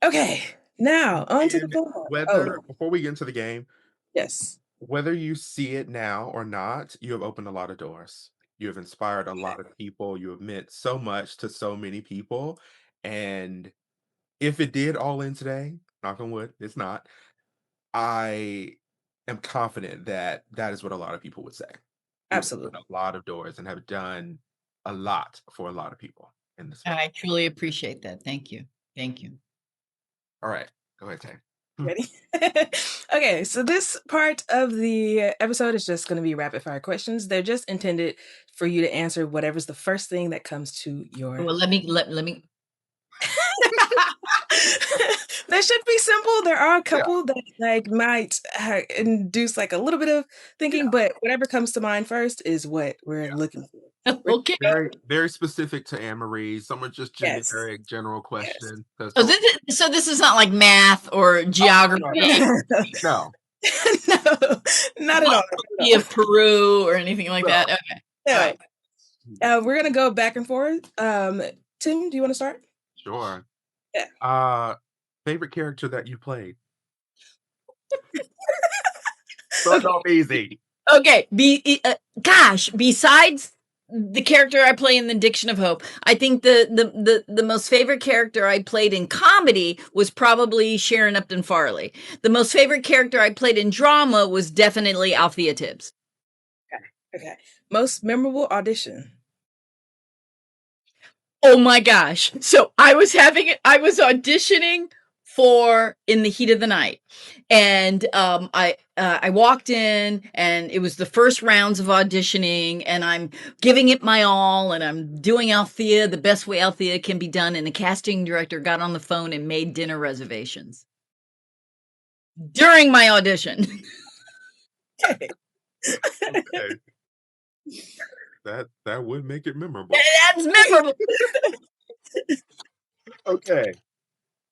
okay, now on to the And ball. Oh whether no, before we get into the game, yes, whether you see it now or not, you have opened a lot of doors. You have inspired a lot of people. You have meant so much to so many people. And if it did all in today, knock on wood, it's not. I am confident that that is what a lot of people would say. You have opened absolutely. a lot of doors and have done a lot for a lot of people in this space. I truly appreciate that. Thank you. Thank you. All right, go ahead, Tay. Ready? Okay, so this part of the episode is just going to be rapid fire questions. They're just intended for you to answer whatever's the first thing that comes to your. Well, let me. That should be simple. There are a Yeah, couple that like might induce like a little bit of thinking, yeah, but whatever comes to mind first is what we're yeah. looking for. We're Okay. Very, very specific to Anne Marie. Some are just yes, generic, general yes. questions. Oh, this is not like math or Oh no, geography, no, no, No, no, not at all. Not topography at of Peru or anything like no. that. Okay. all. All right. Anyway, we're gonna go back and forth. Tim, do you want to start? Sure. Yeah. Uh, favorite character that you played? Starting Okay. off easy. Okay. Gosh, besides the character I play in The Addiction of Hope, I think the most favorite character I played in comedy was probably Sharon Upton Farley. The most favorite character I played in drama was definitely Althea Tibbs. Okay. Most memorable audition. Oh my gosh. So I was auditioning for In the Heat of the Night. And I walked in and it was the first rounds of auditioning and I'm giving it my all and I'm doing Althea the best way Althea can be done. And the casting director got on the phone and made dinner reservations during my audition. Okay. Okay, that would make it memorable. That's memorable. Okay.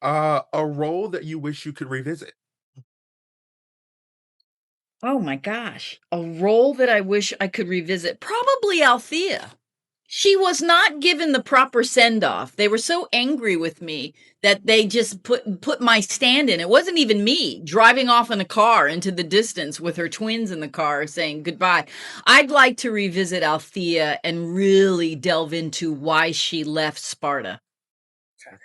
A role that you wish you could revisit. Oh my gosh. A role that I wish I could revisit. Probably Althea. She was not given the proper send-off. They were so angry with me that they just put my stand in. It wasn't even me driving off in a car into the distance with her twins in the car saying goodbye. I'd like to revisit Althea and really delve into why she left Sparta. Okay.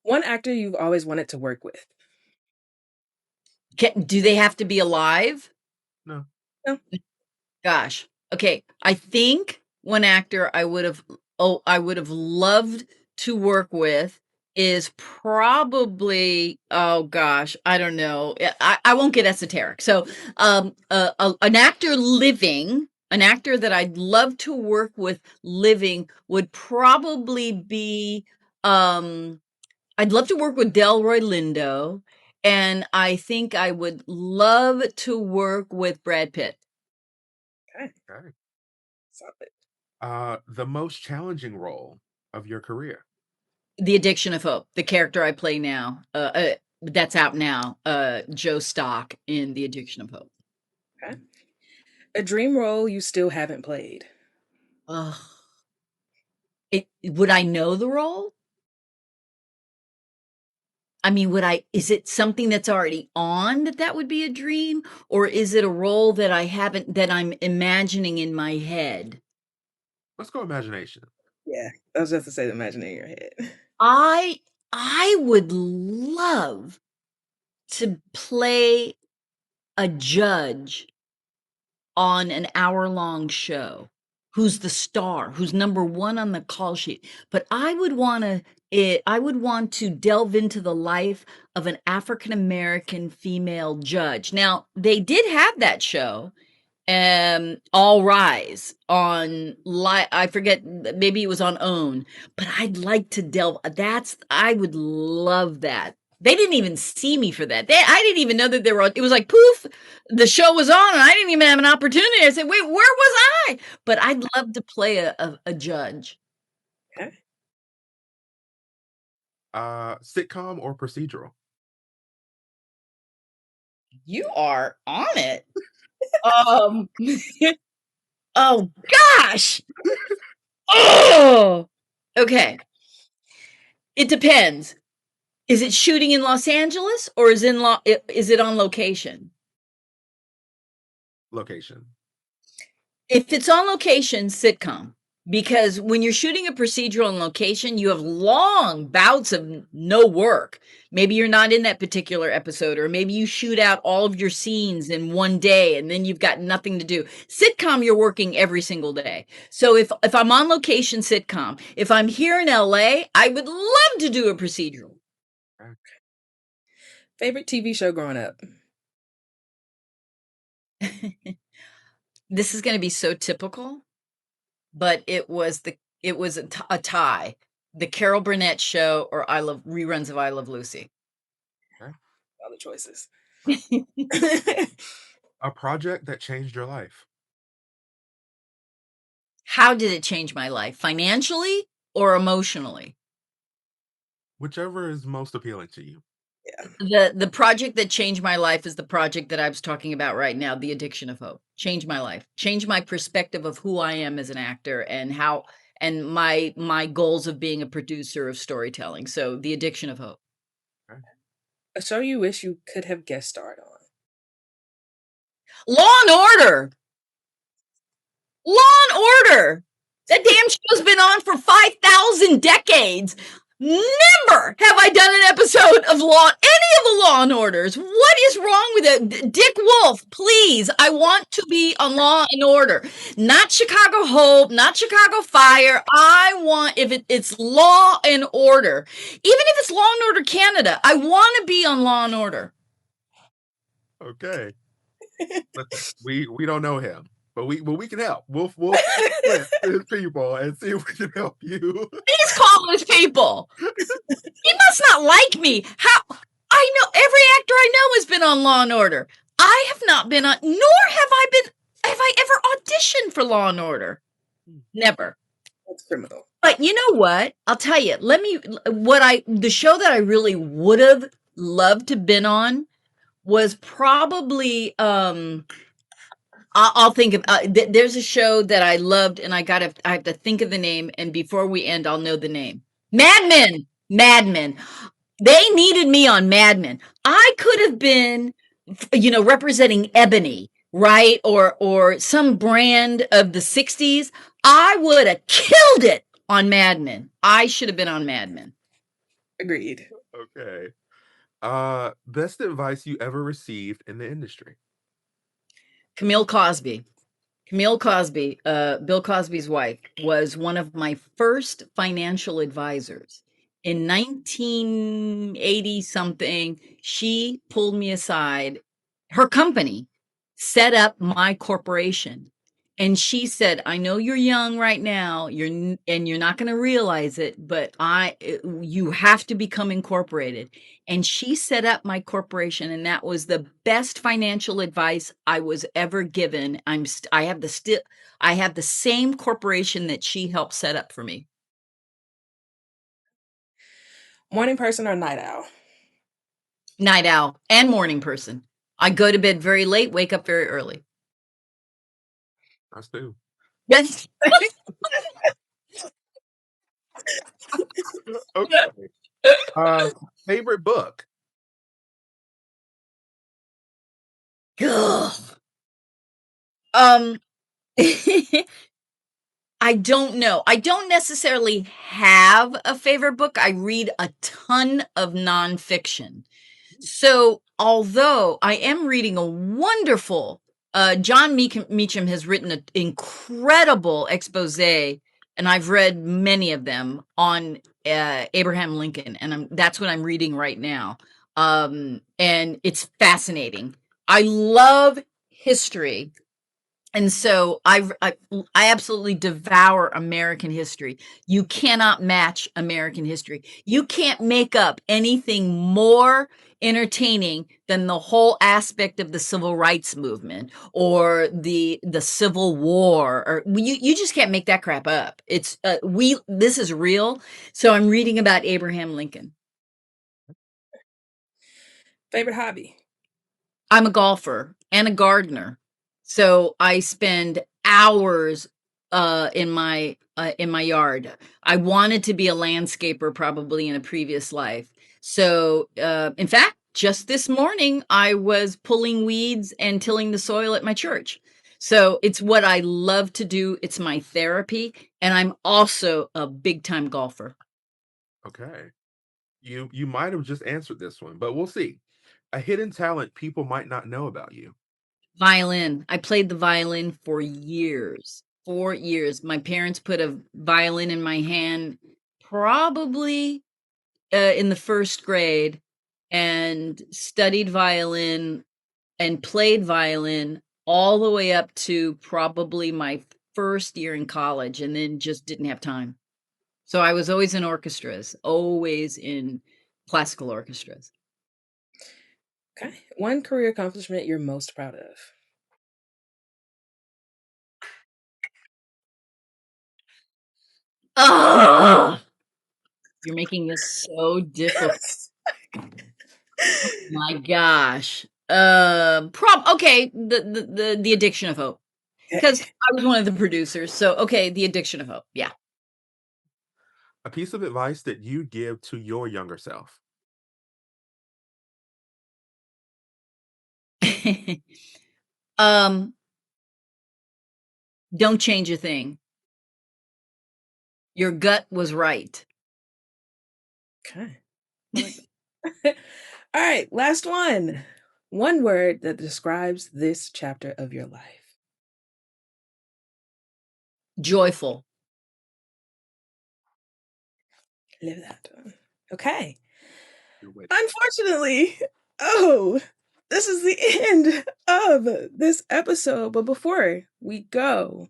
One actor you've always wanted to work with. Do they have to be alive? No. No. Gosh. Okay. I think one actor I would have loved to work with is probably, oh gosh, I don't know. I won't get esoteric. So, an actor living, an actor that I'd love to work with living would probably be, I'd love to work with Delroy Lindo, and I think I would love to work with Brad Pitt. Okay. Okay. Solid. The most challenging role of your career. The Addiction of Hope, the character I play now, that's out now, Joe Stock in The Addiction of Hope. Okay. A dream role you still haven't played. Would I know the role? I mean, is it something that's already on that would be a dream? Or is it a role that I'm imagining in my head? Let's go imagination. Yeah, I was just to say the imagining in your head. I would love to play a judge on an hour-long show who's the star, who's number one on the call sheet. But I would want to delve into the life of an African American female judge. Now, they did have that show, All Rise on I forget, maybe it was on OWN, but I'd like to delve. I would love that. They didn't even see me for that. I didn't even know that they were on. It was like poof, the show was on, and I didn't even have an opportunity. I said, "Wait, where was I?" But I'd love to play a judge. Okay. Sitcom or procedural? You are on it. Um. Oh gosh. Oh. Okay. It depends. Is it shooting in Los Angeles or is it on location? Location. If it's on location, sitcom. Because when you're shooting a procedural on location, you have long bouts of no work. Maybe you're not in that particular episode, or maybe you shoot out all of your scenes in one day and then you've got nothing to do. Sitcom, you're working every single day. So if I'm on location, sitcom. If I'm here in LA, I would love to do a procedural. Okay. Favorite TV show growing up? This is going to be so typical, but it was a tie. The Carol Burnett Show or reruns of I Love Lucy. Okay. All the choices. A project that changed your life. How did it change my life? Financially or emotionally? Whichever is most appealing to you. Yeah. The project that changed my life is the project that I was talking about right now, The Addiction of Hope. Changed my life. Changed my perspective of who I am as an actor and my goals of being a producer of storytelling. So The Addiction of Hope. Okay. A show you wish you could have guest starred on. Law and Order. Law and Order. That damn show's been on for 5,000 decades. Never have I done an episode of any of the Law and Orders. What is wrong with it? Dick Wolf, please. I want to be on Law and Order. Not Chicago Hope, not Chicago Fire. I want, if it's Law and Order, even if it's Law and Order Canada, I want to be on Law and Order. Okay. Listen, we don't know him, but we can help. We'll his people and see if we can help you. Please call his people. He must not like me. How? I know every actor I know has been on Law and Order. I have not been on, nor have I ever auditioned for Law and Order. Never. That's criminal. But you know what? I'll tell you. The show that I really would have loved to been on was probably I'll think of. There's a show that I loved, and I have to think of the name. And before we end, I'll know the name. Mad Men. Mad Men. They needed me on Mad Men. I could have been, representing Ebony, right, or some brand of the '60s. I would have killed it on Mad Men. I should have been on Mad Men. Agreed. Okay. Best advice you ever received in the industry? Camille Cosby. Camille Cosby, Bill Cosby's wife, was one of my first financial advisors. In 1980 something, she pulled me aside. Her company set up my corporation. And she said, I know you're young right now, and you're not going to realize it, but you have to become incorporated. And she set up my corporation, and that was the best financial advice I was ever given. I have the same corporation that she helped set up for me. Morning person or night owl? Night owl and morning person. I go to bed very late, wake up very early. Us too. Yes. Okay. Favorite book? Ugh. Um, I don't know. I don't necessarily have a favorite book. I read a ton of nonfiction. So, although I am reading a wonderful, John Meacham has written an incredible expose, and I've read many of them on Abraham Lincoln, and that's what I'm reading right now. And it's fascinating. I love history. And so I absolutely devour American history. You cannot match American history. You can't make up anything more entertaining than the whole aspect of the civil rights movement or the Civil War, or you just can't make that crap up. It's this is real. So I'm reading about Abraham Lincoln. Favorite hobby? I'm a golfer and a gardener. So I spend hours in my yard. I wanted to be a landscaper probably in a previous life. So in fact, just this morning I was pulling weeds and tilling the soil at my church. So it's what I love to do. It's my therapy, and I'm also a big time golfer. Okay. You might have just answered this one, but we'll see. A hidden talent people might not know about you. Violin. I played the violin for years. 4 years. My parents put a violin in my hand probably, in the 1st grade, and studied violin and played violin all the way up to probably my 1st year in college, and then just didn't have time. So I was always in orchestras, always in classical orchestras. Okay. One career accomplishment you're most proud of? Ugh! You're making this so difficult. My gosh. Okay, the Addiction of Hope, because I was one of the producers. So okay, the Addiction of Hope. Yeah. A piece of advice that you give to your younger self. um, don't change a thing. Your gut was right. Okay. I like that. All right, last one. One word that describes this chapter of your life. Joyful. Live that. Okay. Your wit. Unfortunately, this is the end of this episode. But before we go,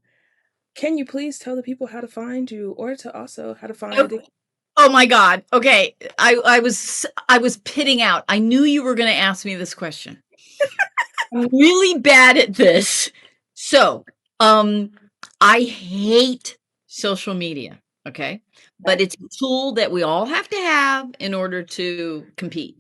can you please tell the people how to find you, or to also how to find Oh, oh my God. Okay. I was pitting out. I knew you were going to ask me this question. I'm really bad at this. So, I hate social media, okay? But it's a tool that we all have to have in order to compete.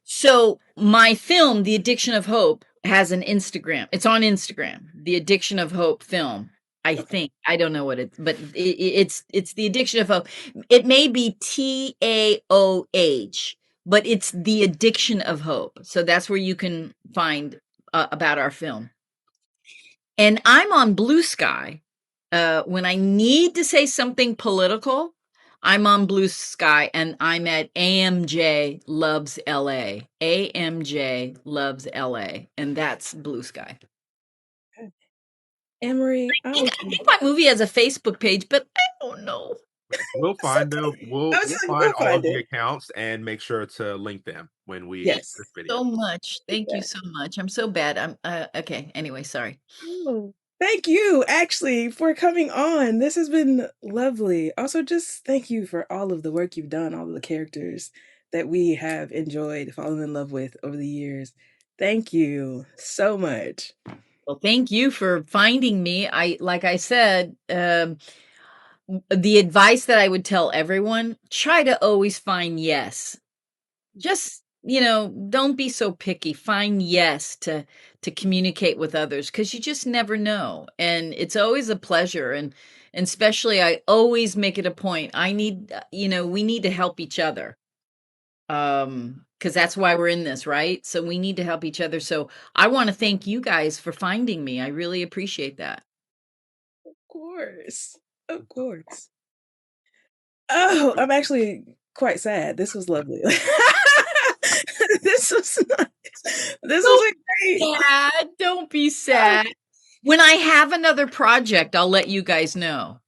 So, my film, The Addiction of Hope, has an Instagram. It's on Instagram. The Addiction of Hope film. I Okay. think I don't know what it's, but it's the Addiction of Hope. It may be TAOH, but it's the Addiction of Hope. So that's where you can find about our film. And I'm on Blue Sky. When I need to say something political, I'm on Blue Sky and I'm at AMJ Loves LA. AMJ Loves LA. And that's Blue Sky. Anne-Marie, I always I think my movie has a Facebook page, but I don't know. We'll it's find okay. them. We'll I was we'll like, find we'll all of find the it. accounts and make sure to link them when we share Yes. this video. So much. Thank you Yeah. so much. I'm so bad. I'm okay. Anyway, sorry. Oh, thank you, actually, for coming on. This has been lovely. Also, just thank you for all of the work you've done, all of the characters that we have enjoyed falling in love with over the years. Thank you so much. Well, thank you for finding me. Like I said, the advice that I would tell everyone, try to always find yes. Just, don't be so picky. Find yes to communicate with others because you just never know. And it's always a pleasure. And especially I always make it a point. We need to help each other. Because that's why we're in this, right? So we need to help each other. So I want to thank you guys for finding me. I really appreciate that. Of course. Of course. Oh, I'm actually quite sad. This was lovely. This was nice. This was Don't a be great. sad. Don't be Oh, sad. When I have another project, I'll let you guys know.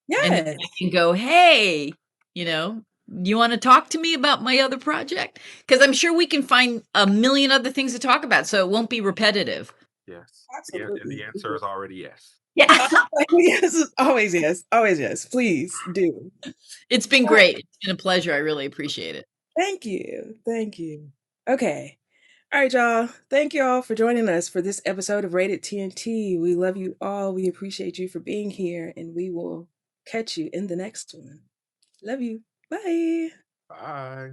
And then I yes. can go, hey, you want to talk to me about my other project? Because I'm sure we can find a million other things to talk about, so it won't be repetitive. Yes. And the Absolutely. answer is already yes. Yeah. Yes, always yes. Always yes. Please do. It's been great. It's been a pleasure. I really appreciate it. Thank you. Thank you. Okay. All right, y'all. Thank you all for joining us for this episode of Rated TNT. We love you all. We appreciate you for being here, and we will catch you in the next one. Love you. Bye. Bye.